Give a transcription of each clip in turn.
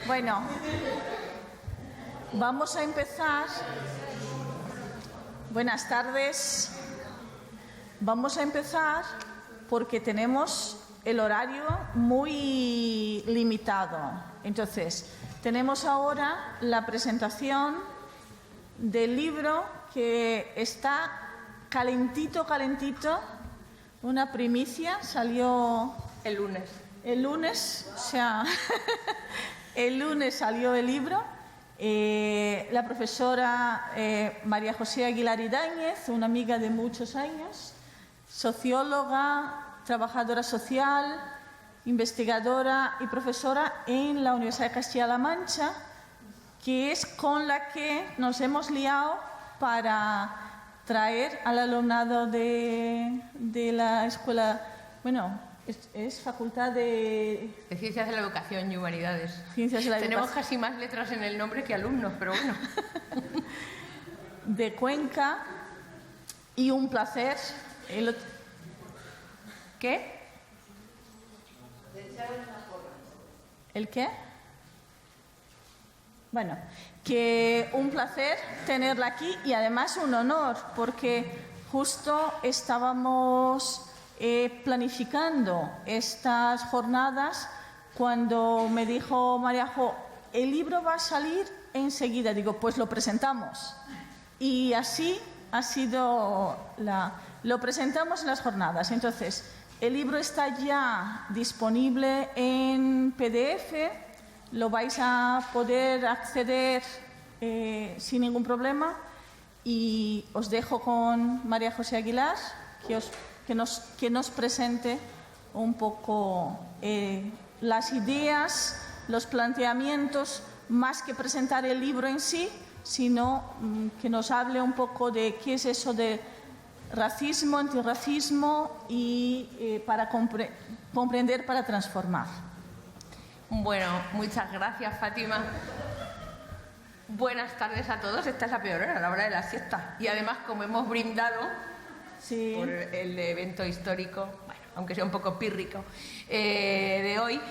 Bueno, vamos a empezar. Buenas tardes. Vamos a empezar porque tenemos el horario muy limitado. Entonces, tenemos ahora la presentación del libro que está calentito, una primicia, salió el lunes. El lunes, o sea, el lunes salió el libro. La profesora María José Aguilar Idáñez, una amiga de muchos años, socióloga, trabajadora social, investigadora y profesora en la Universidad de Castilla-La Mancha, que es con la que nos hemos liado para traer al alumnado de la escuela, bueno, es Facultad de Ciencias de la Educación y Humanidades. Ciencias de la Tenemos Educación. casi más letras en el nombre que alumnos, pero bueno. De Cuenca, y un placer. ¿Qué? ¿El qué? Bueno, que un placer tenerla aquí y además un honor, porque justo estábamos planificando estas jornadas cuando me dijo María Jo, el libro va a salir enseguida. Digo, pues lo presentamos. Y así ha sido lo presentamos en las jornadas. Entonces, el libro está ya disponible en PDF, lo vais a poder acceder sin ningún problema, y os dejo con María José Aguilar, que nos presente un poco las ideas, los planteamientos, más que presentar el libro en sí, sino que nos hable un poco de qué es eso de racismo, antirracismo y para comprender para transformar. Bueno, muchas gracias, Fátima. Buenas tardes a todos. Esta es la peor hora, la hora de la siesta. Y además, como hemos brindado sí, por el evento histórico, bueno, aunque sea un poco pírrico, de hoy,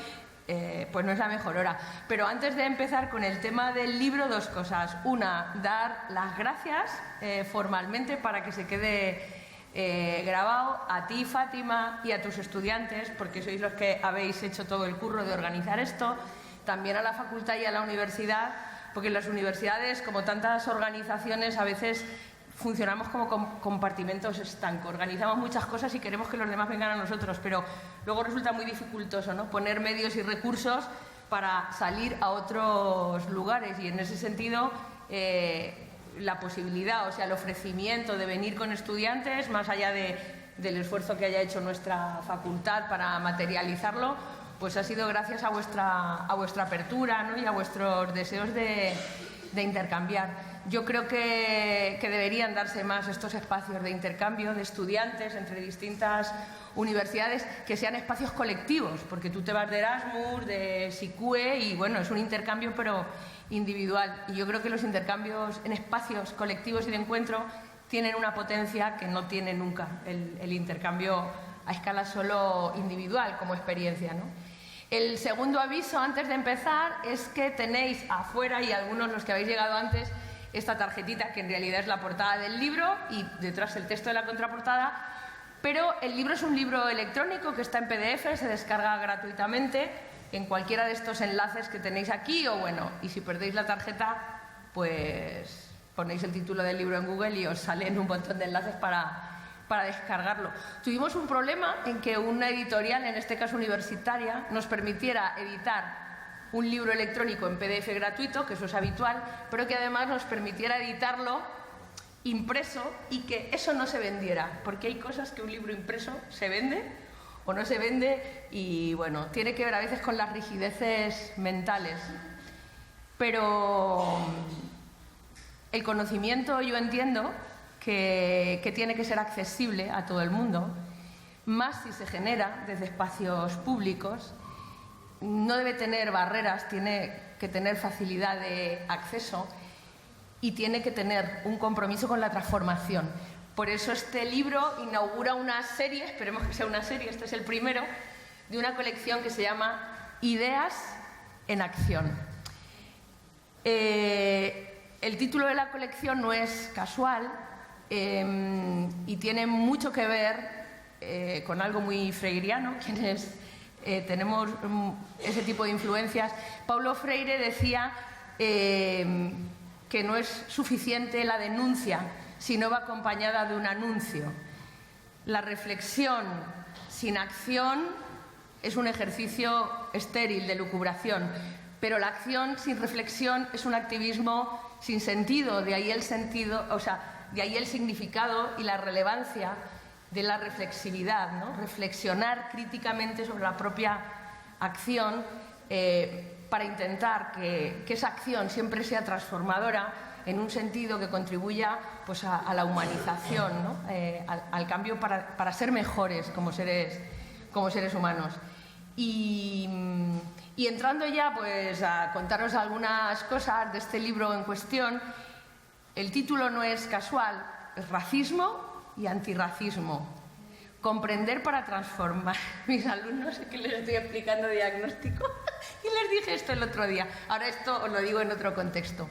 pues no es la mejor hora. Pero antes de empezar con el tema del libro, dos cosas. Una, dar las gracias formalmente para que se quede grabado a ti, Fátima, y a tus estudiantes, porque sois los que habéis hecho todo el curro de organizar esto. También a la facultad y a la universidad, porque en las universidades, como tantas organizaciones, a veces funcionamos como compartimentos estancos. Organizamos muchas cosas y queremos que los demás vengan a nosotros, pero luego resulta muy dificultoso, ¿no?, poner medios y recursos para salir a otros lugares. Y en ese sentido, la posibilidad, o sea, el ofrecimiento de venir con estudiantes, más allá del esfuerzo que haya hecho nuestra facultad para materializarlo, pues ha sido gracias a vuestra apertura, ¿no?, y a vuestros deseos de intercambiar. Yo creo que deberían darse más estos espacios de intercambio de estudiantes entre distintas universidades, que sean espacios colectivos, porque tú te vas de Erasmus, de SICUE, y bueno, es un intercambio pero individual. Y yo creo que los intercambios en espacios colectivos y de encuentro tienen una potencia que no tiene nunca el intercambio a escala solo individual como experiencia, ¿no? El segundo aviso antes de empezar es que tenéis afuera, y algunos los que habéis llegado antes, esta tarjetita que en realidad es la portada del libro y detrás el texto de la contraportada, pero el libro es un libro electrónico que está en PDF, se descarga gratuitamente en cualquiera de estos enlaces que tenéis aquí, o bueno, y si perdéis la tarjeta, pues ponéis el título del libro en Google y os salen un montón de enlaces para descargarlo. Tuvimos un problema en que una editorial, en este caso universitaria, nos permitiera editar un libro electrónico en PDF gratuito, que eso es habitual, pero que además nos permitiera editarlo impreso y que eso no se vendiera, porque hay cosas que un libro impreso se vende o no se vende, y bueno, tiene que ver a veces con las rigideces mentales. Pero el conocimiento, yo entiendo que tiene que ser accesible a todo el mundo, más si se genera desde espacios públicos. No debe tener barreras, tiene que tener facilidad de acceso y tiene que tener un compromiso con la transformación. Por eso este libro inaugura una serie, esperemos que sea una serie, este es el primero, de una colección que se llama Ideas en Acción. El título de la colección no es casual y tiene mucho que ver con algo muy freiriano, quienes tenemos ese tipo de influencias. Paulo Freire decía que no es suficiente la denuncia si no va acompañada de un anuncio. La reflexión sin acción es un ejercicio estéril de lucubración, pero la acción sin reflexión es un activismo sin sentido, de ahí el sentido, o sea, de ahí el significado y la relevancia de la reflexividad, ¿no? Reflexionar críticamente sobre la propia acción para intentar que esa acción siempre sea transformadora en un sentido que contribuya pues, a la humanización, ¿no? Al cambio para ser mejores como seres humanos. Y entrando ya pues, a contaros algunas cosas de este libro en cuestión, el título no es casual, es Racismo y Antirracismo. Comprender para transformar. Mis alumnos, que les estoy explicando diagnóstico, y les dije esto el otro día. Ahora esto os lo digo en otro contexto.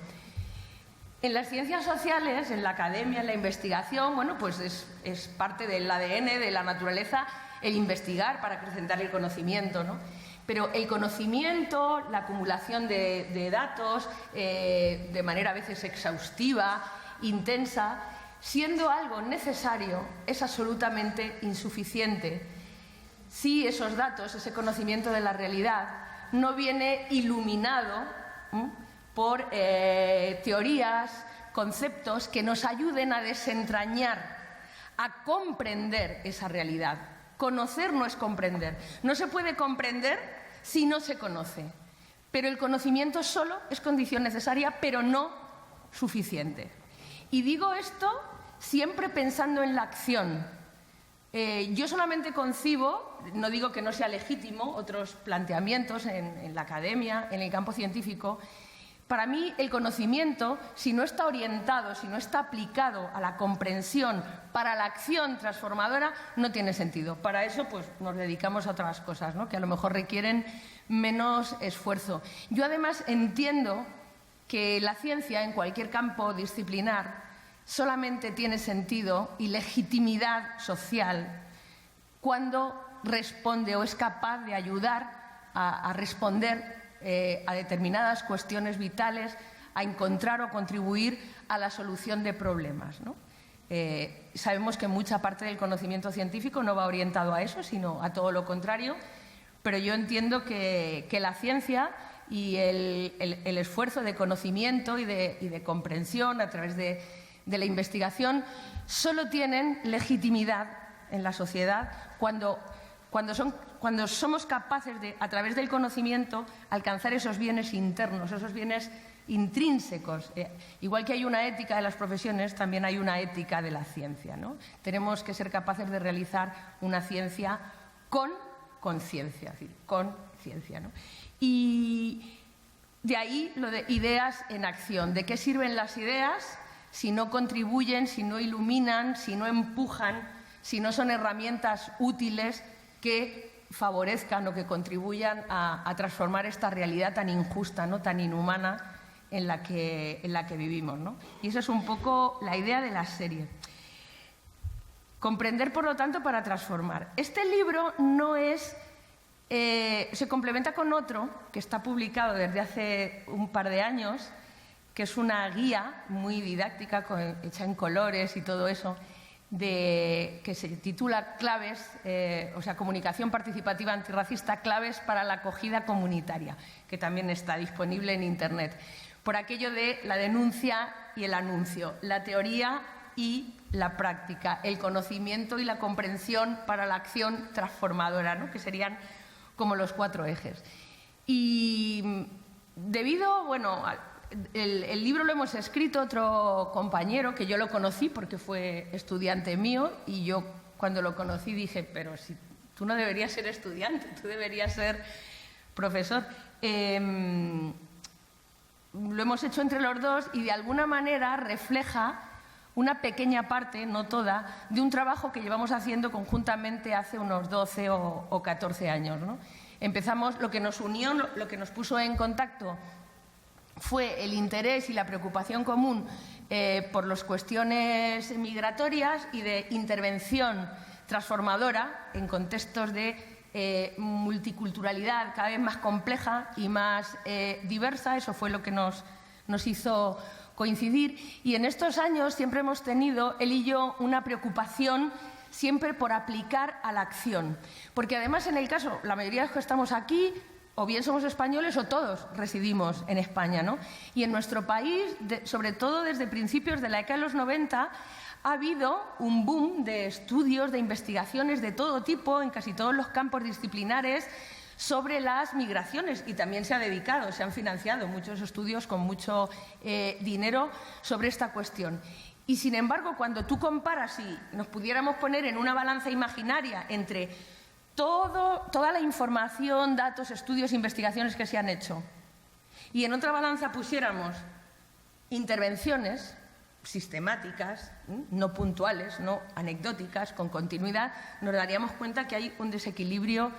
En las ciencias sociales, en la academia, en la investigación, bueno, pues es parte del ADN, de la naturaleza, el investigar para acrecentar el conocimiento, ¿no? Pero el conocimiento, la acumulación de datos, de manera a veces exhaustiva, intensa, siendo algo necesario, es absolutamente insuficiente si esos datos, ese conocimiento de la realidad, no viene iluminado por teorías, conceptos que nos ayuden a desentrañar, a comprender esa realidad. Conocer no es comprender. No se puede comprender si no se conoce. Pero el conocimiento solo es condición necesaria, pero no suficiente. Y digo esto siempre pensando en la acción. Yo solamente concibo, no digo que no sea legítimo, otros planteamientos en la academia, en el campo científico. Para mí, el conocimiento, si no está orientado, si no está aplicado a la comprensión para la acción transformadora, no tiene sentido. Para eso, pues, nos dedicamos a otras cosas, ¿no? Que a lo mejor requieren menos esfuerzo. Yo, además, entiendo que la ciencia, en cualquier campo disciplinar, solamente tiene sentido y legitimidad social cuando responde o es capaz de ayudar a responder a determinadas cuestiones vitales, a encontrar o contribuir a la solución de problemas, ¿no? Sabemos que mucha parte del conocimiento científico no va orientado a eso, sino a todo lo contrario, pero yo entiendo que la ciencia y el esfuerzo de conocimiento y de comprensión a través de la investigación solo tienen legitimidad en la sociedad cuando somos capaces de, a través del conocimiento, alcanzar esos bienes internos, esos bienes intrínsecos. Igual que hay una ética de las profesiones, también hay una ética de la ciencia, ¿no? Tenemos que ser capaces de realizar una ciencia con conciencia, es decir, con ciencia, ¿no? Y de ahí lo de ideas en acción. ¿De qué sirven las ideas si no contribuyen, si no iluminan, si no empujan, si no son herramientas útiles que favorezcan o que contribuyan a transformar esta realidad tan injusta, ¿no? Tan inhumana en la que vivimos, ¿no? Y esa es un poco la idea de la serie. Comprender, por lo tanto, para transformar. Este libro no es... se complementa con otro que está publicado desde hace un par de años, que es una guía muy didáctica, hecha en colores y todo eso, que se titula Claves, Comunicación Participativa Antirracista, Claves para la Acogida Comunitaria, que también está disponible en Internet. Por aquello de la denuncia y el anuncio, la teoría y la práctica, el conocimiento y la comprensión para la acción transformadora, ¿no? Que serían como los 4 ejes. Y debido, bueno, el libro lo hemos escrito otro compañero, que yo lo conocí porque fue estudiante mío, y yo cuando lo conocí dije, pero si tú no deberías ser estudiante, tú deberías ser profesor. Lo hemos hecho entre los dos y de alguna manera refleja una pequeña parte, no toda, de un trabajo que llevamos haciendo conjuntamente hace unos 12 o 14 años, ¿no? Empezamos, lo que nos unió, lo que nos puso en contacto fue el interés y la preocupación común por las cuestiones migratorias y de intervención transformadora en contextos de multiculturalidad cada vez más compleja y más diversa. Eso fue lo que nos hizo coincidir. Y en estos años siempre hemos tenido, él y yo, una preocupación siempre por aplicar a la acción. Porque además, en el caso, la mayoría de los que estamos aquí, o bien somos españoles o todos residimos en España, ¿no? Y en nuestro país, sobre todo desde principios de la década de los 90, ha habido un boom de estudios, de investigaciones de todo tipo, en casi todos los campos disciplinares, sobre las migraciones, y también se han financiado muchos estudios con mucho dinero sobre esta cuestión. Y sin embargo, cuando tú comparas, si nos pudiéramos poner en una balanza imaginaria entre toda la información, datos, estudios, investigaciones que se han hecho, y en otra balanza pusiéramos intervenciones sistemáticas, no puntuales, no anecdóticas, con continuidad, nos daríamos cuenta que hay un desequilibrio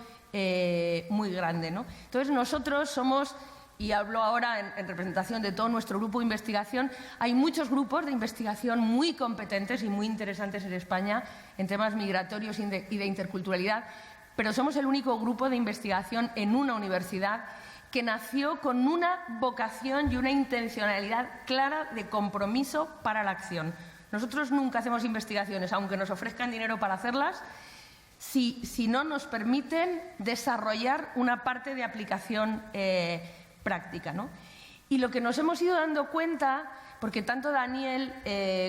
muy grande, ¿no? Entonces nosotros somos, y hablo ahora en representación de todo nuestro grupo de investigación, hay muchos grupos de investigación muy competentes y muy interesantes en España en temas migratorios y de interculturalidad, pero somos el único grupo de investigación en una universidad que nació con una vocación y una intencionalidad clara de compromiso para la acción. Nosotros nunca hacemos investigaciones, aunque nos ofrezcan dinero para hacerlas, si no nos permiten desarrollar una parte de aplicación práctica, ¿no? Y lo que nos hemos ido dando cuenta, porque tanto Daniel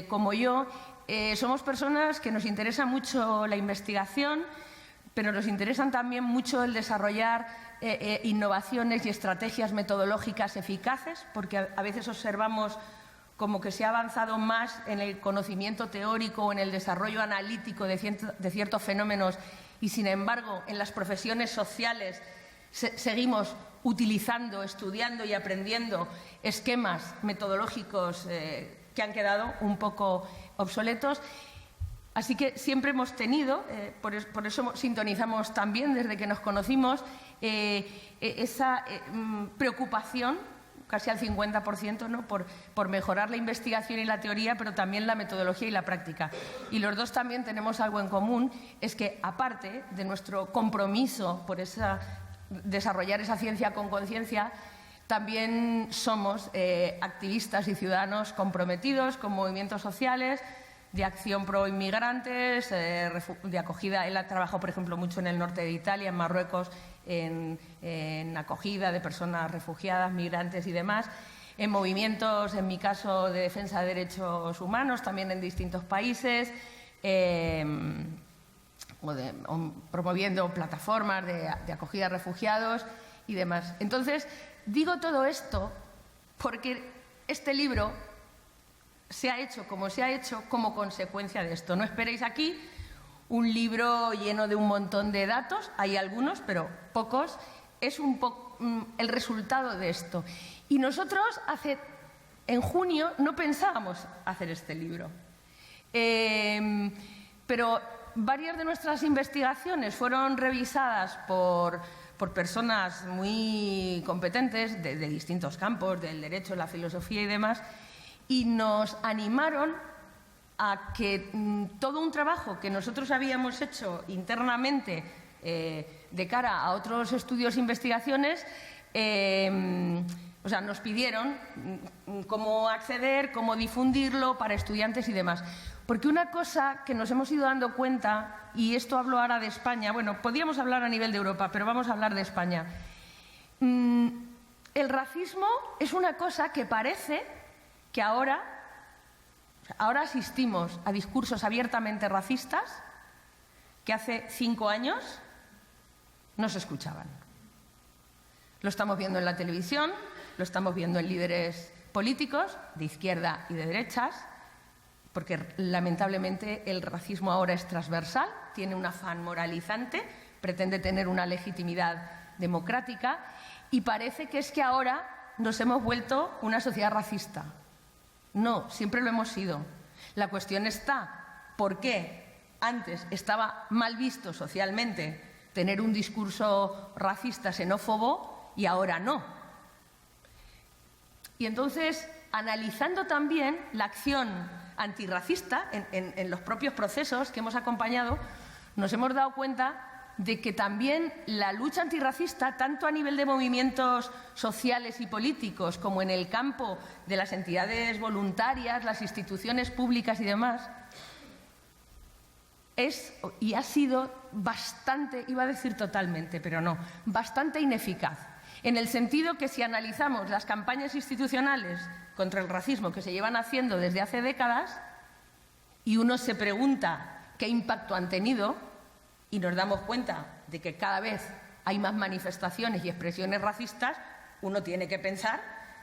como yo somos personas que nos interesa mucho la investigación, pero nos interesan también mucho el desarrollar innovaciones y estrategias metodológicas eficaces, porque a veces observamos como que se ha avanzado más en el conocimiento teórico o en el desarrollo analítico de ciertos fenómenos y, sin embargo, en las profesiones sociales seguimos utilizando, estudiando y aprendiendo esquemas metodológicos que han quedado un poco obsoletos. Así que siempre hemos tenido, por eso sintonizamos también desde que nos conocimos, esa preocupación, casi al 50%, ¿no? por mejorar la investigación y la teoría, pero también la metodología y la práctica. Y los dos también tenemos algo en común, es que aparte de nuestro compromiso por desarrollar esa ciencia con conciencia, también somos activistas y ciudadanos comprometidos con movimientos sociales, de acción pro inmigrantes, de acogida. Él ha trabajado, por ejemplo, mucho en el norte de Italia, en Marruecos, en acogida de personas refugiadas, migrantes y demás, en movimientos, en mi caso, de defensa de derechos humanos, también en distintos países, promoviendo plataformas de acogida a refugiados y demás. Entonces, digo todo esto porque este libro se ha hecho como consecuencia de esto. No esperéis aquí un libro lleno de un montón de datos, hay algunos, pero pocos. Es el resultado de esto. Y nosotros en junio no pensábamos hacer este libro. Pero varias de nuestras investigaciones fueron revisadas por personas muy competentes de distintos campos, del derecho, la filosofía y demás, y nos animaron a que todo un trabajo que nosotros habíamos hecho internamente de cara a otros estudios e investigaciones, nos pidieron cómo acceder, cómo difundirlo para estudiantes y demás. Porque una cosa que nos hemos ido dando cuenta, y esto hablo ahora de España, bueno, podríamos hablar a nivel de Europa, pero vamos a hablar de España. El racismo es una cosa que parece que ahora asistimos a discursos abiertamente racistas que hace 5 años no se escuchaban. Lo estamos viendo en la televisión, lo estamos viendo en líderes políticos de izquierda y de derechas, porque lamentablemente el racismo ahora es transversal, tiene un afán moralizante, pretende tener una legitimidad democrática y parece que es que ahora nos hemos vuelto una sociedad racista. No, siempre lo hemos sido. La cuestión está, ¿por qué antes estaba mal visto socialmente tener un discurso racista, xenófobo, y ahora no? Y entonces, analizando también la acción antirracista en los propios procesos que hemos acompañado, nos hemos dado cuenta de que también la lucha antirracista, tanto a nivel de movimientos sociales y políticos como en el campo de las entidades voluntarias, las instituciones públicas y demás, es y ha sido bastante, iba a decir totalmente, pero no, bastante ineficaz. En el sentido que si analizamos las campañas institucionales contra el racismo que se llevan haciendo desde hace décadas y uno se pregunta qué impacto han tenido, y nos damos cuenta de que cada vez hay más manifestaciones y expresiones racistas, uno tiene que pensar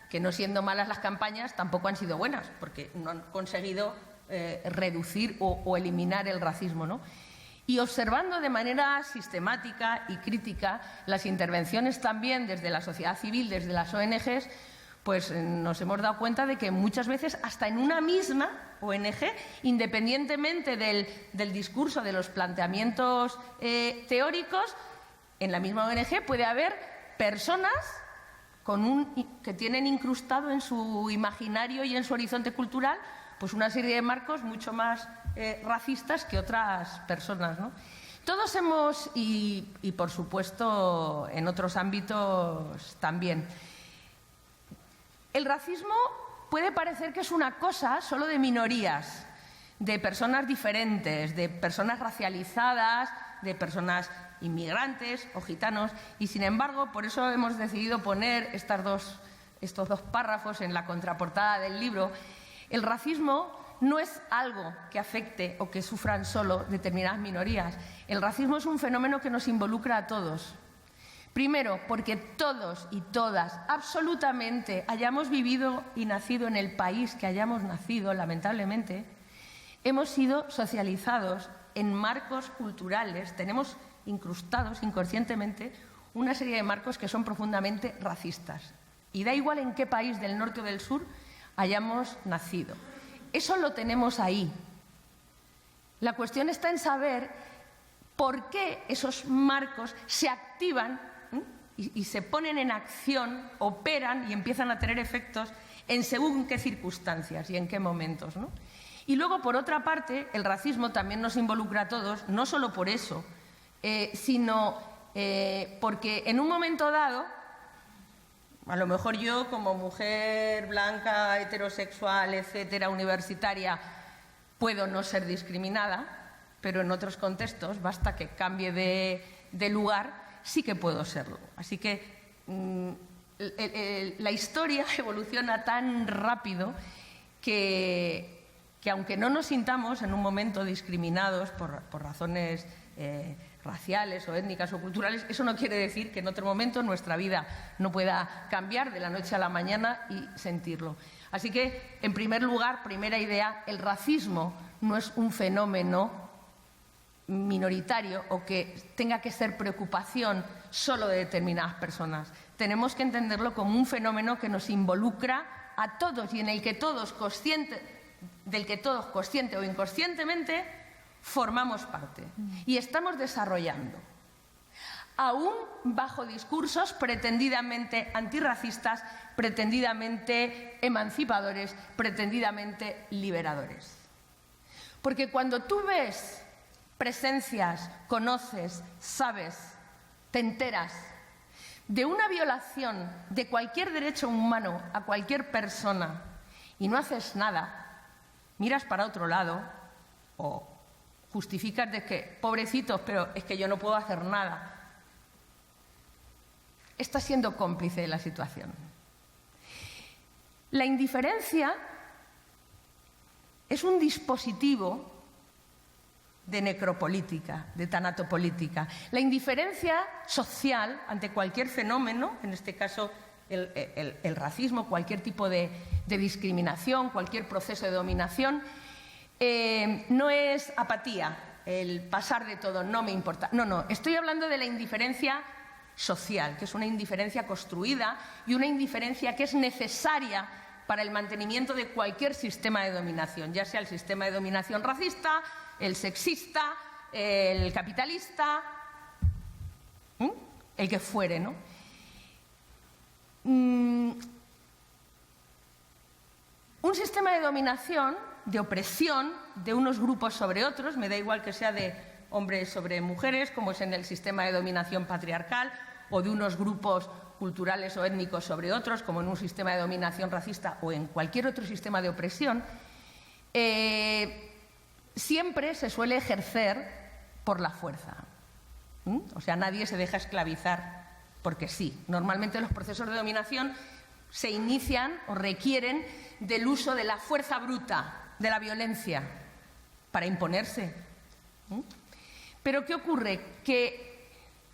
que no siendo malas las campañas tampoco han sido buenas, porque no han conseguido reducir o eliminar el racismo, ¿no? Y observando de manera sistemática y crítica las intervenciones también desde la sociedad civil, desde las ONGs, pues nos hemos dado cuenta de que muchas veces hasta en una misma ONG, independientemente del discurso, de los planteamientos teóricos, en la misma ONG puede haber personas que tienen incrustado en su imaginario y en su horizonte cultural pues una serie de marcos mucho más racistas que otras personas, ¿no? Todos hemos, y por supuesto en otros ámbitos también, el racismo puede parecer que es una cosa solo de minorías, de personas diferentes, de personas racializadas, de personas inmigrantes o gitanos, y sin embargo, por eso hemos decidido poner estos dos párrafos en la contraportada del libro. El racismo no es algo que afecte o que sufran solo determinadas minorías. El racismo es un fenómeno que nos involucra a todos. Primero, porque todos y todas, absolutamente, hayamos vivido y nacido en el país que hayamos nacido, lamentablemente, hemos sido socializados en marcos culturales, tenemos incrustados inconscientemente una serie de marcos que son profundamente racistas. Y da igual en qué país del norte o del sur hayamos nacido. Eso lo tenemos ahí. La cuestión está en saber por qué esos marcos se activan y se ponen en acción, operan y empiezan a tener efectos en según qué circunstancias y en qué momentos, ¿no? Y luego, por otra parte, el racismo también nos involucra a todos, no solo por eso, sino porque en un momento dado, a lo mejor yo como mujer blanca, heterosexual, etcétera, universitaria, puedo no ser discriminada, pero en otros contextos, basta que cambie de lugar, sí que puedo serlo. Así que la historia evoluciona tan rápido que aunque no nos sintamos en un momento discriminados por razones raciales o étnicas o culturales, eso no quiere decir que en otro momento nuestra vida no pueda cambiar de la noche a la mañana y sentirlo. Así que, en primer lugar, primera idea, el racismo no es un fenómeno minoritario o que tenga que ser preocupación solo de determinadas personas. Tenemos que entenderlo como un fenómeno que nos involucra a todos y en el que todos del que todos consciente o inconscientemente formamos parte y estamos desarrollando, aún bajo discursos pretendidamente antirracistas, pretendidamente emancipadores, pretendidamente liberadores. Porque cuando tú ves presencias, conoces, sabes, te enteras de una violación de cualquier derecho humano a cualquier persona y no haces nada, miras para otro lado o justificas de que, pobrecitos, pero es que yo no puedo hacer nada, estás siendo cómplice de la situación. La indiferencia es un dispositivo de necropolítica, de tanatopolítica. La indiferencia social ante cualquier fenómeno, en este caso el racismo, cualquier tipo de discriminación, cualquier proceso de dominación, no es apatía, el pasar de todo, no me importa. No, estoy hablando de la indiferencia social, que es una indiferencia construida y una indiferencia que es necesaria para el mantenimiento de cualquier sistema de dominación, ya sea el sistema de dominación racista, el sexista, el capitalista, el que fuere, ¿no? Un sistema de dominación, de opresión de unos grupos sobre otros, me da igual que sea de hombres sobre mujeres, como es en el sistema de dominación patriarcal, o de unos grupos culturales o étnicos sobre otros, como en un sistema de dominación racista o en cualquier otro sistema de opresión, siempre se suele ejercer por la fuerza. O sea, nadie se deja esclavizar porque sí. Normalmente los procesos de dominación se inician o requieren del uso de la fuerza bruta, de la violencia, para imponerse. Pero ¿qué ocurre? Que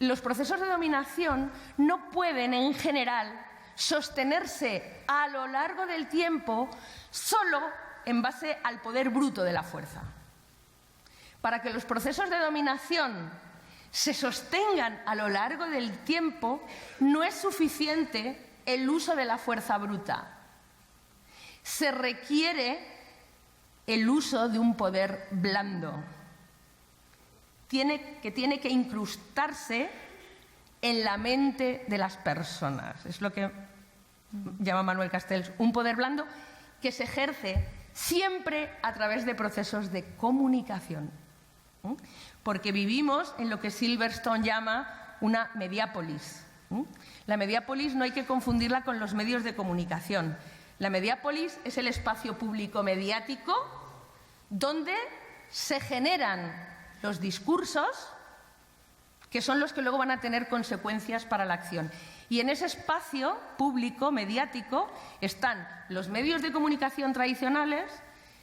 los procesos de dominación no pueden, en general, sostenerse a lo largo del tiempo solo en base al poder bruto de la fuerza. Para que los procesos de dominación se sostengan a lo largo del tiempo, no es suficiente el uso de la fuerza bruta. Se requiere el uso de un poder blando, que tiene que incrustarse en la mente de las personas. Es lo que llama Manuel Castells un poder blando que se ejerce siempre a través de procesos de comunicación. Porque vivimos en lo que Silverstone llama una mediápolis. La mediápolis no hay que confundirla con los medios de comunicación. La mediápolis es el espacio público mediático donde se generan los discursos que son los que luego van a tener consecuencias para la acción. Y en ese espacio público mediático están los medios de comunicación tradicionales,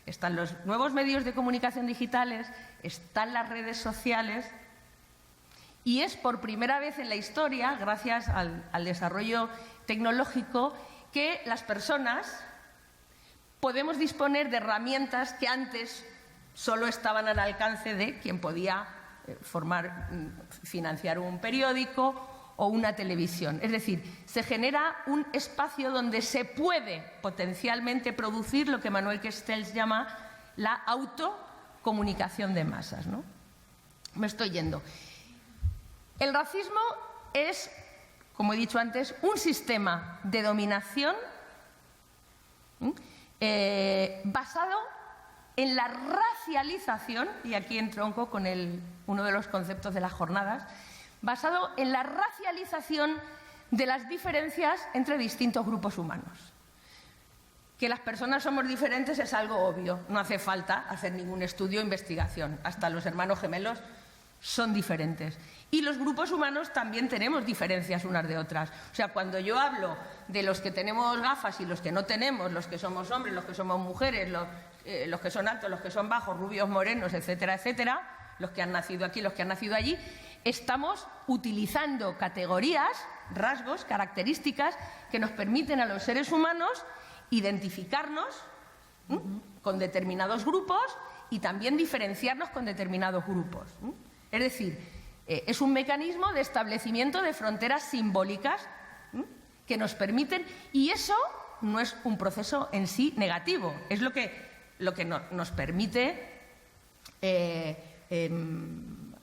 están los nuevos medios de comunicación digitales, están las redes sociales, y es por primera vez en la historia, gracias al desarrollo tecnológico, que las personas podemos disponer de herramientas que antes solo estaban al alcance de quien podía financiar un periódico o una televisión. Es decir, se genera un espacio donde se puede potencialmente producir lo que Manuel Castells llama la autocomunicación de masas, ¿no? Me estoy yendo. El racismo es, como he dicho antes, un sistema de dominación basado en la racialización, y aquí entronco con uno de los conceptos de las jornadas, basado en la racialización de las diferencias entre distintos grupos humanos. Que las personas somos diferentes es algo obvio, no hace falta hacer ningún estudio o investigación. Hasta los hermanos gemelos son diferentes. Y los grupos humanos también tenemos diferencias unas de otras. O sea, cuando yo hablo de los que tenemos gafas y los que no tenemos, los que somos hombres, los que somos mujeres, los que son altos, los que son bajos, rubios, morenos, etcétera, etcétera, los que han nacido aquí, los que han nacido allí, estamos utilizando categorías, rasgos, características que nos permiten a los seres humanos identificarnos con determinados grupos y también diferenciarnos con determinados grupos. Es decir, es un mecanismo de establecimiento de fronteras simbólicas que nos permiten, y eso no es un proceso en sí negativo, es lo que nos permite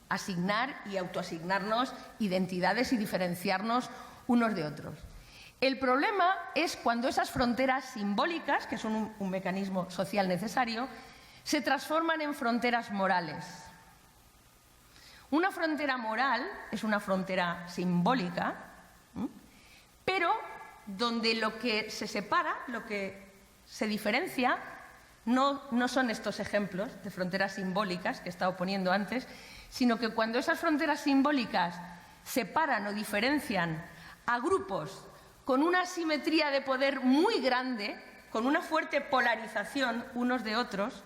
asignar y autoasignarnos identidades y diferenciarnos unos de otros. El problema es cuando esas fronteras simbólicas, que son un mecanismo social necesario, se transforman en fronteras morales. Una frontera moral es una frontera simbólica, pero donde lo que se separa, lo que se diferencia, no son estos ejemplos de fronteras simbólicas que he estado poniendo antes, sino que cuando esas fronteras simbólicas separan o diferencian a grupos con una asimetría de poder muy grande, con una fuerte polarización unos de otros,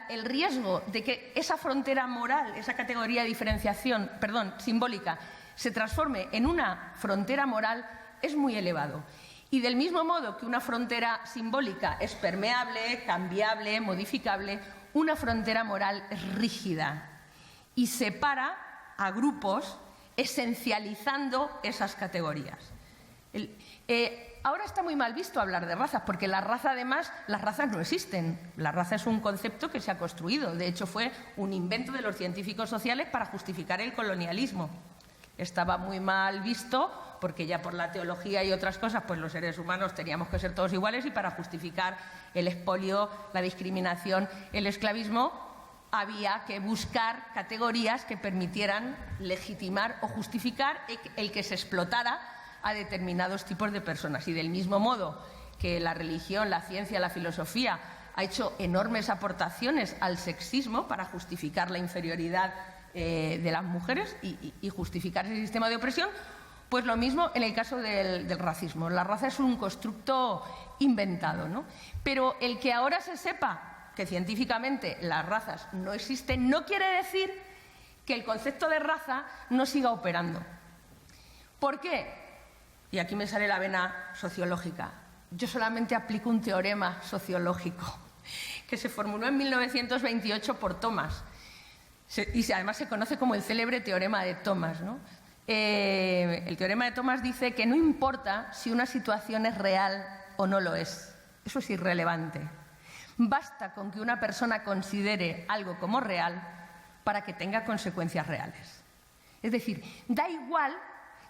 el riesgo de que esa frontera moral, esa categoría de diferenciación, simbólica, se transforme en una frontera moral es muy elevado. Y del mismo modo que una frontera simbólica es permeable, cambiable, modificable, una frontera moral es rígida y separa a grupos esencializando esas categorías. Ahora está muy mal visto hablar de razas, porque la raza, además, las razas no existen. La raza es un concepto que se ha construido. De hecho, fue un invento de los científicos sociales para justificar el colonialismo. Estaba muy mal visto porque ya por la teología y otras cosas, pues los seres humanos teníamos que ser todos iguales, y para justificar el expolio, la discriminación, el esclavismo, había que buscar categorías que permitieran legitimar o justificar el que se explotara a determinados tipos de personas. Y del mismo modo que la religión, la ciencia, la filosofía ha hecho enormes aportaciones al sexismo para justificar la inferioridad de las mujeres y justificar ese sistema de opresión, pues lo mismo en el caso del racismo. La raza es un constructo inventado, ¿no? Pero el que ahora se sepa que científicamente las razas no existen no quiere decir que el concepto de raza no siga operando. ¿Por qué? Y aquí me sale la vena sociológica. Yo solamente aplico un teorema sociológico que se formuló en 1928 por Thomas. Y además se conoce como el célebre teorema de Thomas, ¿no? El teorema de Thomas dice que no importa si una situación es real o no lo es. Eso es irrelevante. Basta con que una persona considere algo como real para que tenga consecuencias reales. Es decir, da igual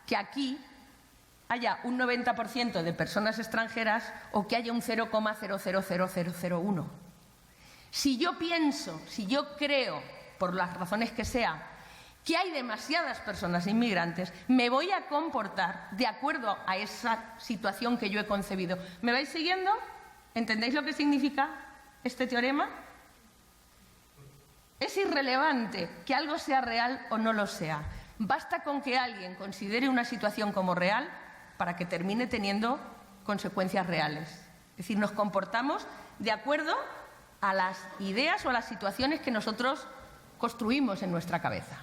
que aquí haya un 90% de personas extranjeras o que haya un 0,000001. Si yo pienso, si yo creo, por las razones que sea, que hay demasiadas personas inmigrantes, me voy a comportar de acuerdo a esa situación que yo he concebido. ¿Me vais siguiendo? ¿Entendéis lo que significa este teorema? Es irrelevante que algo sea real o no lo sea. Basta con que alguien considere una situación como real para que termine teniendo consecuencias reales. Es decir, nos comportamos de acuerdo a las ideas o a las situaciones que nosotros construimos en nuestra cabeza.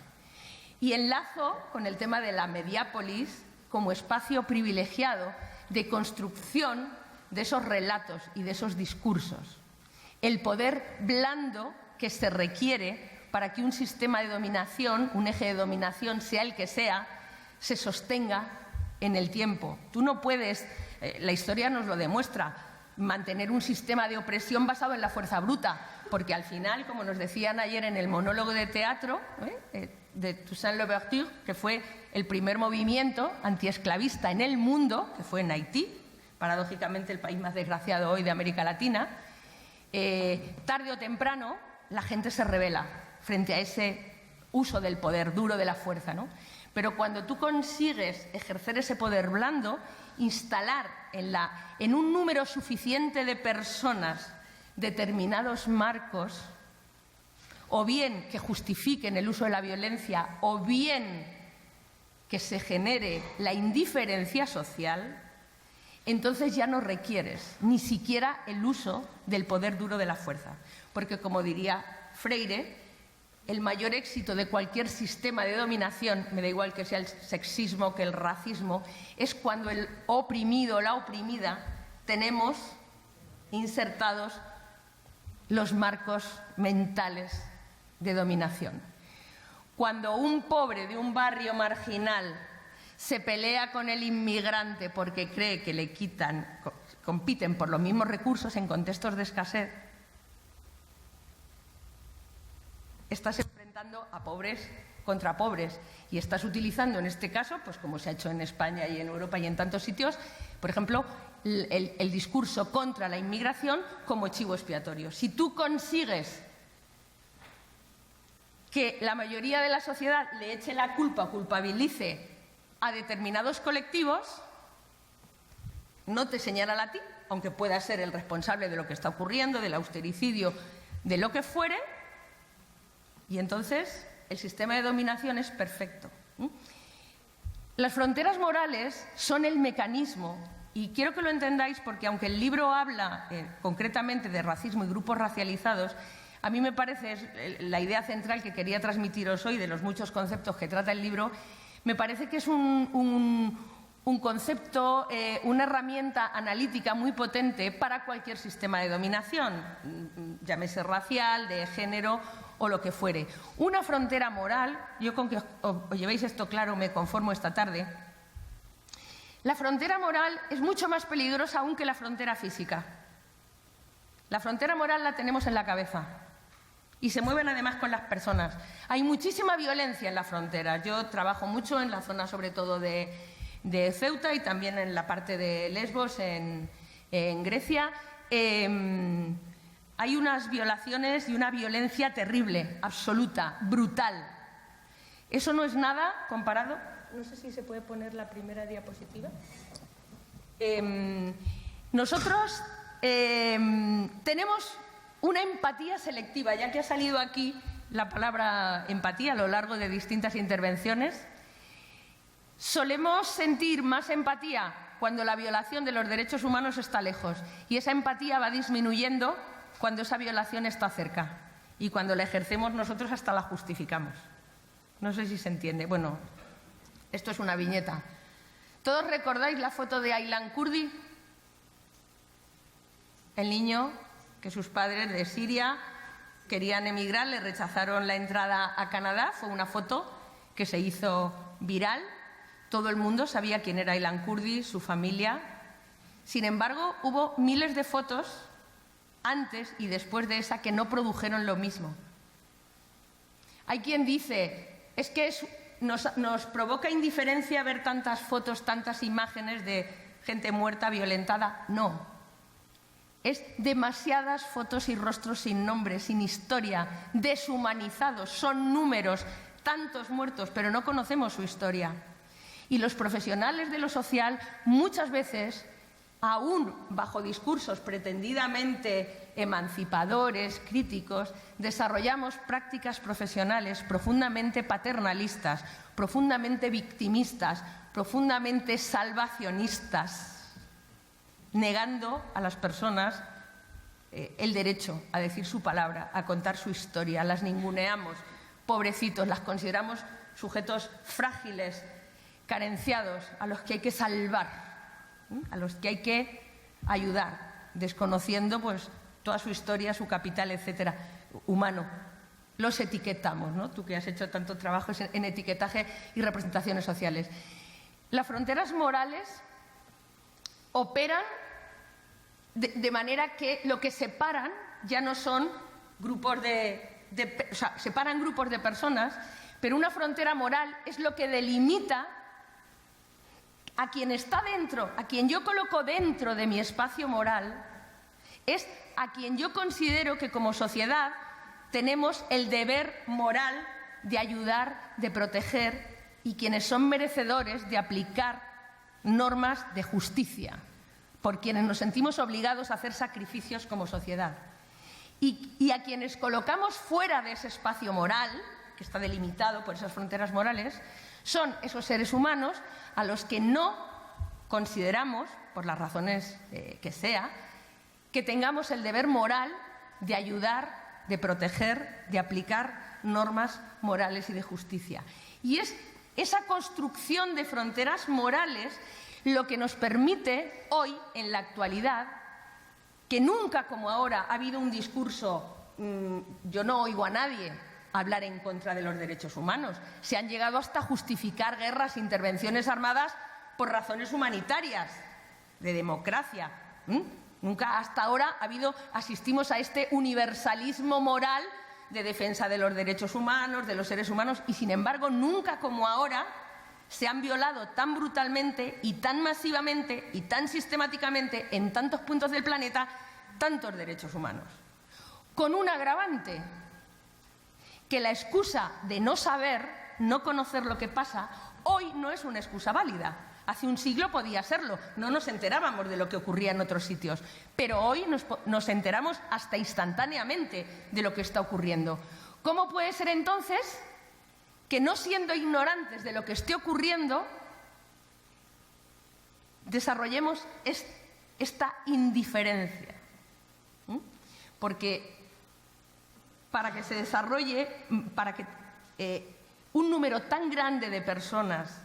Y enlazo con el tema de la mediápolis como espacio privilegiado de construcción de esos relatos y de esos discursos. El poder blando que se requiere para que un sistema de dominación, un eje de dominación, sea el que sea, se sostenga en el tiempo. Tú no puedes, la historia nos lo demuestra, mantener un sistema de opresión basado en la fuerza bruta, porque al final, como nos decían ayer en el monólogo de teatro de Toussaint Louverture, que fue el primer movimiento antiesclavista en el mundo, que fue en Haití, paradójicamente el país más desgraciado hoy de América Latina, tarde o temprano la gente se rebela frente a ese uso del poder duro de la fuerza, ¿no? Pero cuando tú consigues ejercer ese poder blando, instalar en un número suficiente de personas determinados marcos, o bien que justifiquen el uso de la violencia, o bien que se genere la indiferencia social, entonces ya no requieres ni siquiera el uso del poder duro de la fuerza. Porque, como diría Freire, el mayor éxito de cualquier sistema de dominación, me da igual que sea el sexismo, que el racismo, es cuando el oprimido o la oprimida tenemos insertados los marcos mentales de dominación. Cuando un pobre de un barrio marginal se pelea con el inmigrante porque cree que le compiten por los mismos recursos en contextos de escasez, estás enfrentando a pobres contra pobres y estás utilizando en este caso, pues como se ha hecho en España y en Europa y en tantos sitios, por ejemplo, el discurso contra la inmigración como chivo expiatorio. Si tú consigues que la mayoría de la sociedad le eche la culpa o culpabilice a determinados colectivos, no te señala a ti, aunque pueda ser el responsable de lo que está ocurriendo, del austericidio, de lo que fuere, y entonces el sistema de dominación es perfecto. Las fronteras morales son el mecanismo, y quiero que lo entendáis porque aunque el libro habla concretamente de racismo y grupos racializados, a mí me parece la idea central que quería transmitiros hoy de los muchos conceptos que trata el libro, me parece que es un concepto, una herramienta analítica muy potente para cualquier sistema de dominación, llámese racial, de género o lo que fuere. Una frontera moral, yo con que os llevéis esto claro me conformo esta tarde, la frontera moral es mucho más peligrosa aún que la frontera física. La frontera moral la tenemos en la cabeza y se mueven además con las personas. Hay muchísima violencia en la frontera. Yo trabajo mucho en la zona sobre todo de de Ceuta y también en la parte de Lesbos, en Grecia, hay unas violaciones y una violencia terrible, absoluta, brutal. Eso no es nada comparado. No sé si se puede poner la primera diapositiva. Nosotros tenemos una empatía selectiva, ya que ha salido aquí la palabra empatía a lo largo de distintas intervenciones. Solemos sentir más empatía cuando la violación de los derechos humanos está lejos, y esa empatía va disminuyendo cuando esa violación está cerca, y cuando la ejercemos nosotros hasta la justificamos. No sé si se entiende. Bueno, esto es una viñeta. ¿Todos recordáis la foto de Aylan Kurdi? El niño que sus padres de Siria querían emigrar, le rechazaron la entrada a Canadá. Fue una foto que se hizo viral. Todo el mundo sabía quién era Aylan Kurdi, su familia. Sin embargo, hubo miles de fotos antes y después de esa que no produjeron lo mismo. Hay quien dice, es que nos provoca indiferencia ver tantas fotos, tantas imágenes de gente muerta, violentada. No. Es demasiadas fotos y rostros sin nombre, sin historia, deshumanizados. Son números, tantos muertos, pero no conocemos su historia. Y los profesionales de lo social muchas veces, aún bajo discursos pretendidamente emancipadores, críticos, desarrollamos prácticas profesionales profundamente paternalistas, profundamente victimistas, profundamente salvacionistas, negando a las personas el derecho a decir su palabra, a contar su historia. Las ninguneamos, pobrecitos, las consideramos sujetos frágiles, carenciados, a los que hay que salvar, a los que hay que ayudar, desconociendo pues toda su historia, su capital, etcétera, humano. Los etiquetamos, ¿no? Tú que has hecho tanto trabajo en etiquetaje y representaciones sociales. Las fronteras morales operan de manera que lo que separan ya no son grupos o sea, separan grupos de personas, pero una frontera moral es lo que delimita a quien está dentro, a quien yo coloco dentro de mi espacio moral, es a quien yo considero que como sociedad tenemos el deber moral de ayudar, de proteger, y quienes son merecedores de aplicar normas de justicia, por quienes nos sentimos obligados a hacer sacrificios como sociedad. Y a quienes colocamos fuera de ese espacio moral, que está delimitado por esas fronteras morales, son esos seres humanos a los que no consideramos, por las razones que sea, que tengamos el deber moral de ayudar, de proteger, de aplicar normas morales y de justicia. Y es esa construcción de fronteras morales lo que nos permite hoy, en la actualidad, que nunca como ahora ha habido un discurso, yo no oigo a nadie hablar en contra de los derechos humanos. Se han llegado hasta justificar guerras, intervenciones armadas por razones humanitarias, de democracia. Nunca hasta ahora asistimos a este universalismo moral de defensa de los derechos humanos, de los seres humanos, y sin embargo nunca como ahora se han violado tan brutalmente y tan masivamente y tan sistemáticamente en tantos puntos del planeta tantos derechos humanos. Con un agravante, que la excusa de no saber, no conocer lo que pasa, hoy no es una excusa válida. Hace un siglo podía serlo, no nos enterábamos de lo que ocurría en otros sitios, pero hoy nos enteramos hasta instantáneamente de lo que está ocurriendo. ¿Cómo puede ser entonces que, no siendo ignorantes de lo que esté ocurriendo, desarrollemos esta indiferencia? Porque para que se desarrolle, para que un número tan grande de personas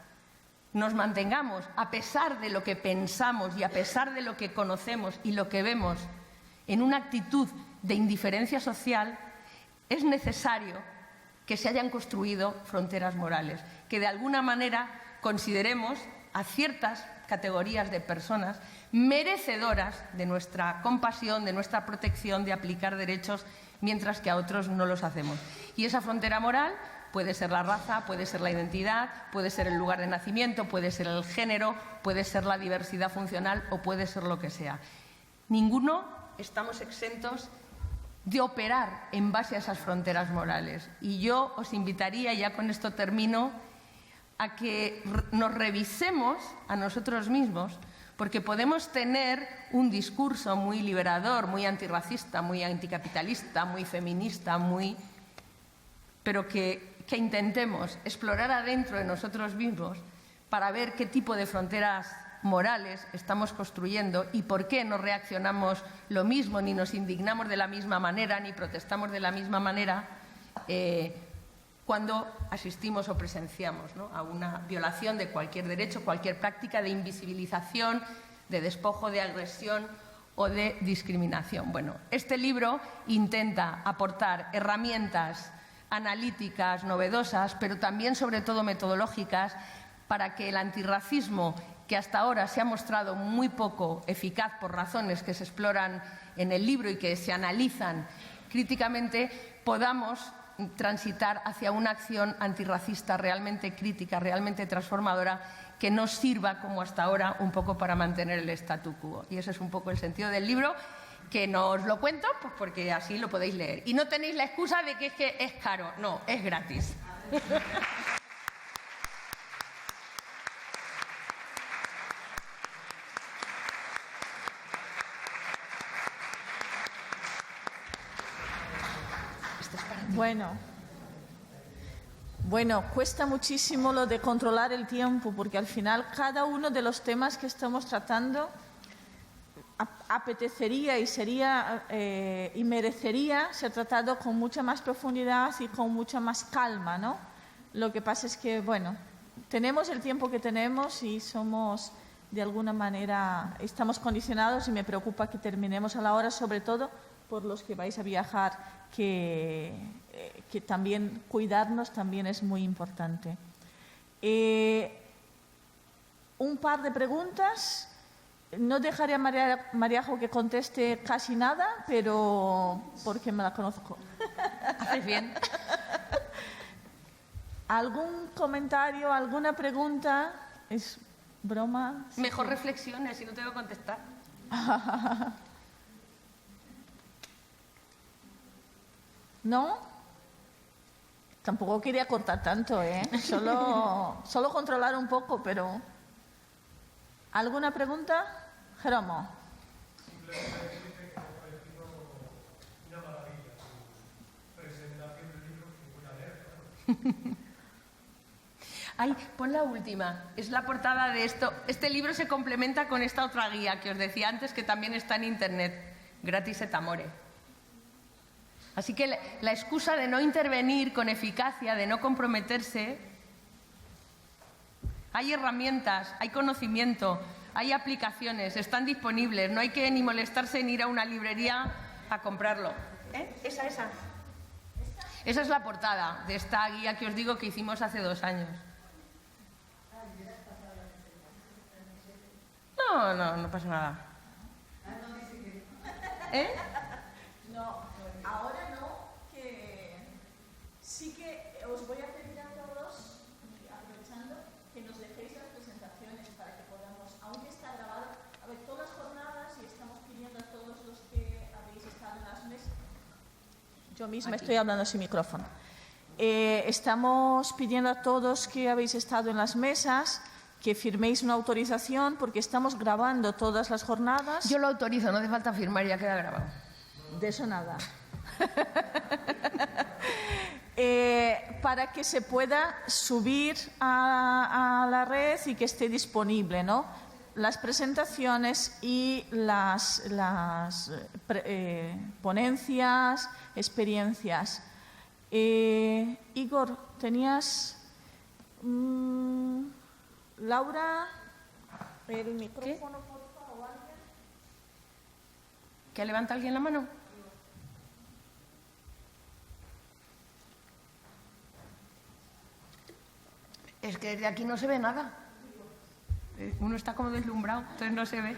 nos mantengamos, a pesar de lo que pensamos y a pesar de lo que conocemos y lo que vemos, en una actitud de indiferencia social, es necesario que se hayan construido fronteras morales, que de alguna manera consideremos a ciertas categorías de personas merecedoras de nuestra compasión, de nuestra protección, de aplicar derechos, mientras que a otros no los hacemos. Y esa frontera moral Puede ser la raza, puede ser la identidad, puede ser el lugar de nacimiento, puede ser el género, puede ser la diversidad funcional o puede ser lo que sea. Ninguno estamos exentos de operar en base a esas fronteras morales. Y yo os invitaría, ya con esto termino, a que nos revisemos a nosotros mismos, porque podemos tener un discurso muy liberador, muy antirracista, muy anticapitalista, muy feminista, pero que intentemos explorar adentro de nosotros mismos para ver qué tipo de fronteras morales estamos construyendo y por qué no reaccionamos lo mismo, ni nos indignamos de la misma manera, ni protestamos de la misma manera cuando asistimos o presenciamos, ¿no?, a una violación de cualquier derecho, cualquier práctica de invisibilización, de despojo, de agresión o de discriminación. Bueno, este libro intenta aportar herramientas analíticas, novedosas, pero también, sobre todo, metodológicas, para que el antirracismo, que hasta ahora se ha mostrado muy poco eficaz por razones que se exploran en el libro y que se analizan críticamente, podamos transitar hacia una acción antirracista realmente crítica, realmente transformadora, que nos sirva, como hasta ahora, un poco para mantener el statu quo. Y ese es un poco el sentido del libro, que no os lo cuento pues porque así lo podéis leer. Y no tenéis la excusa de que es caro. No, es gratis. Bueno, cuesta muchísimo lo de controlar el tiempo, porque al final cada uno de los temas que estamos tratando apetecería y sería y merecería ser tratado con mucha más profundidad y con mucha más calma, ¿no? Lo que pasa es que, bueno, tenemos el tiempo que tenemos y somos, de alguna manera, estamos condicionados y me preocupa que terminemos a la hora, sobre todo por los que vais a viajar, que también cuidarnos también es muy importante. Un par de preguntas. No dejaré a Mariajo que conteste casi nada, pero porque me la conozco. Haces bien. ¿Algún comentario, alguna pregunta? ¿Es broma? Mejor reflexiones y no tengo que contestar. ¿No? Tampoco quería cortar tanto, ¿eh? Solo controlar un poco, pero... ¿Alguna pregunta? Jeromo. Simplemente decirte que me ha parecido una maravilla tu presentación del libro, que voy a leer, claro. Ay, pon la última. Es la portada de esto. Este libro se complementa con esta otra guía que os decía antes, que también está en internet, gratis et amore. Así que la excusa de no intervenir con eficacia, de no comprometerse, hay herramientas, hay conocimiento, hay aplicaciones, están disponibles, no hay que ni molestarse ni ir a una librería a comprarlo. Esa. Esa es la portada de esta guía que os digo que hicimos hace 2 años. No pasa nada. No, ahora no, que sí que os voy a pedir a todos, aprovechando, que nos dejéis las presentaciones para que podamos, aunque está grabado, a ver, todas las jornadas y estamos pidiendo a todos los que habéis estado en las mesas. Yo misma estoy hablando sin micrófono. Estamos pidiendo a todos que habéis estado en las mesas que firméis una autorización porque estamos grabando todas las jornadas. Yo lo autorizo, no hace falta firmar, ya queda grabado. De eso nada. Para que se pueda subir a la red y que esté disponible, ¿no? Las presentaciones y las ponencias, experiencias. Igor, tenías... Laura, el micrófono, por favor. ¿Que levanta alguien la mano? Es que desde aquí no se ve nada. Uno está como deslumbrado, entonces no se ve.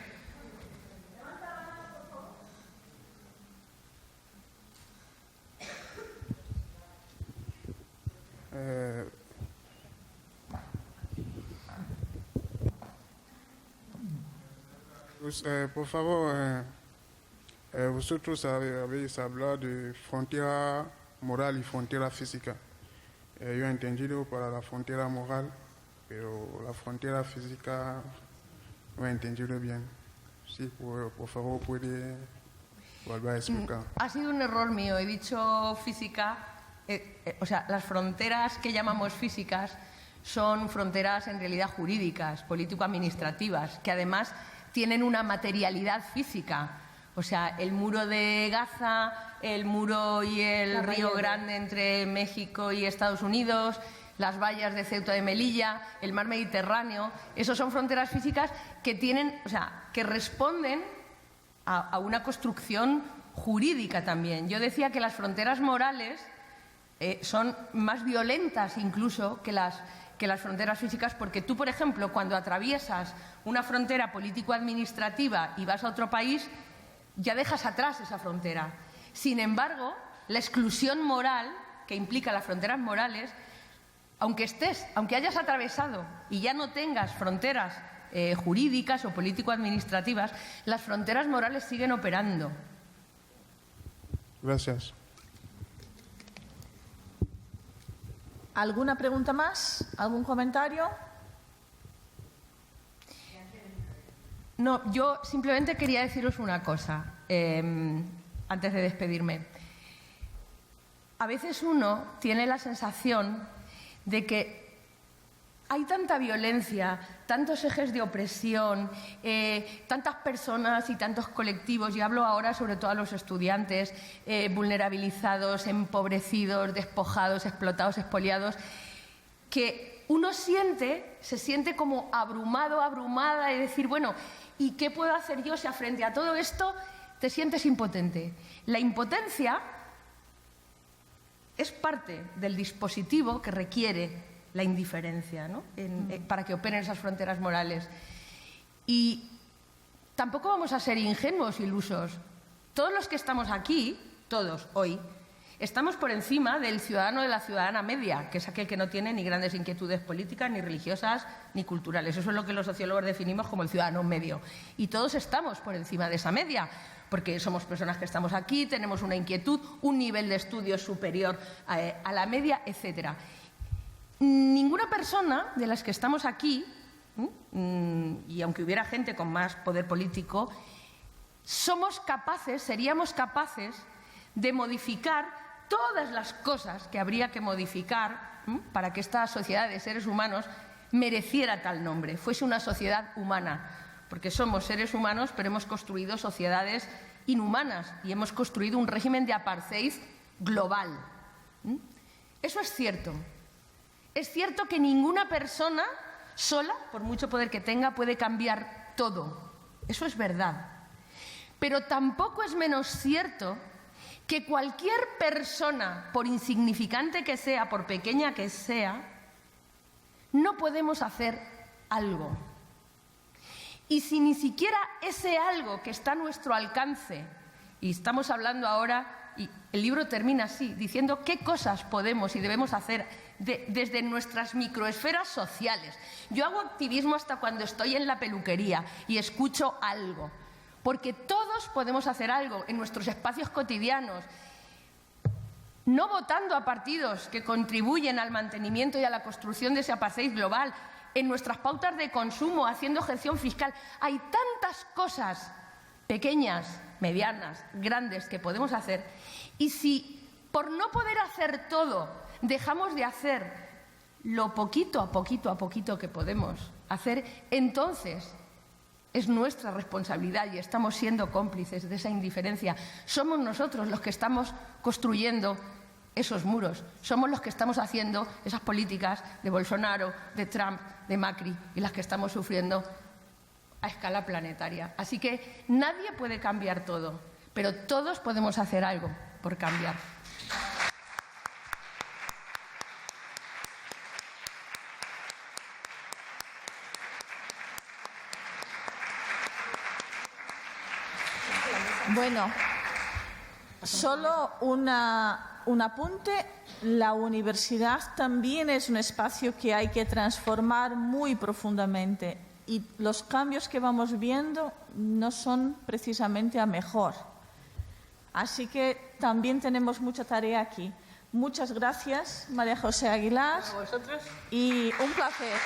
Por favor, vosotros habéis hablado de frontera moral y frontera física. Yo he entendido para la frontera moral, pero la frontera física no he entendido bien. Sí, por favor, puede volver a explicar. Ha sido un error mío. He dicho física, o sea, las fronteras que llamamos físicas son fronteras en realidad jurídicas, político-administrativas, que además tienen una materialidad física. O sea, el muro de Gaza, el muro y el Río Grande entre México y Estados Unidos, las vallas de Ceuta de Melilla, el mar Mediterráneo, esos son fronteras físicas que tienen, o sea, que responden a una construcción jurídica también. Yo decía que las fronteras morales son más violentas incluso que las fronteras físicas, porque tú, por ejemplo, cuando atraviesas una frontera político-administrativa y vas a otro país, ya dejas atrás esa frontera. Sin embargo, la exclusión moral que implica las fronteras morales, aunque hayas atravesado y ya no tengas fronteras jurídicas o político-administrativas, las fronteras morales siguen operando. Gracias. ¿Alguna pregunta más? ¿Algún comentario? No, yo simplemente quería deciros una cosa antes de despedirme. A veces uno tiene la sensación de que hay tanta violencia, tantos ejes de opresión, tantas personas y tantos colectivos, y hablo ahora sobre todo a los estudiantes, vulnerabilizados, empobrecidos, despojados, explotados, expoliados, que uno se siente como abrumado, abrumada, y decir, bueno, ¿y qué puedo hacer yo? O sea, frente a todo esto te sientes impotente. La impotencia es parte del dispositivo que requiere la indiferencia, ¿no? Para que operen esas fronteras morales. Y tampoco vamos a ser ingenuos, ilusos. Todos los que estamos aquí, todos hoy, estamos por encima del ciudadano, de la ciudadana media, que es aquel que no tiene ni grandes inquietudes políticas, ni religiosas, ni culturales. Eso es lo que los sociólogos definimos como el ciudadano medio. Y todos estamos por encima de esa media, porque somos personas que estamos aquí, tenemos una inquietud, un nivel de estudio superior a la media, etcétera. Ninguna persona de las que estamos aquí, y aunque hubiera gente con más poder político, seríamos capaces de modificar todas las cosas que habría que modificar para que esta sociedad de seres humanos mereciera tal nombre, fuese una sociedad humana, porque somos seres humanos, pero hemos construido sociedades inhumanas y hemos construido un régimen de apartheid global. Eso es cierto. Es cierto que ninguna persona sola, por mucho poder que tenga, puede cambiar todo. Eso es verdad. Pero tampoco es menos cierto que cualquier persona, por insignificante que sea, por pequeña que sea, no podemos hacer algo. Y si ni siquiera ese algo que está a nuestro alcance, y estamos hablando ahora, y el libro termina así, diciendo qué cosas podemos y debemos hacer desde nuestras microesferas sociales. Yo hago activismo hasta cuando estoy en la peluquería y escucho algo, porque todos podemos hacer algo en nuestros espacios cotidianos, no votando a partidos que contribuyen al mantenimiento y a la construcción de ese apartheid global, en nuestras pautas de consumo, haciendo gestión fiscal. Hay tantas cosas pequeñas, medianas, grandes que podemos hacer, y si por no poder hacer todo dejamos de hacer lo poquito a poquito que podemos hacer, entonces es nuestra responsabilidad y estamos siendo cómplices de esa indiferencia. Somos nosotros los que estamos construyendo esos muros, somos los que estamos haciendo esas políticas de Bolsonaro, de Trump, de Macri, y las que estamos sufriendo a escala planetaria. Así que nadie puede cambiar todo, pero todos podemos hacer algo por cambiar. Bueno, solo una un apunte, la universidad también es un espacio que hay que transformar muy profundamente y los cambios que vamos viendo no son precisamente a mejor. Así que también tenemos mucha tarea aquí. Muchas gracias, María José Aguilar. ¿A vosotros? Y un placer.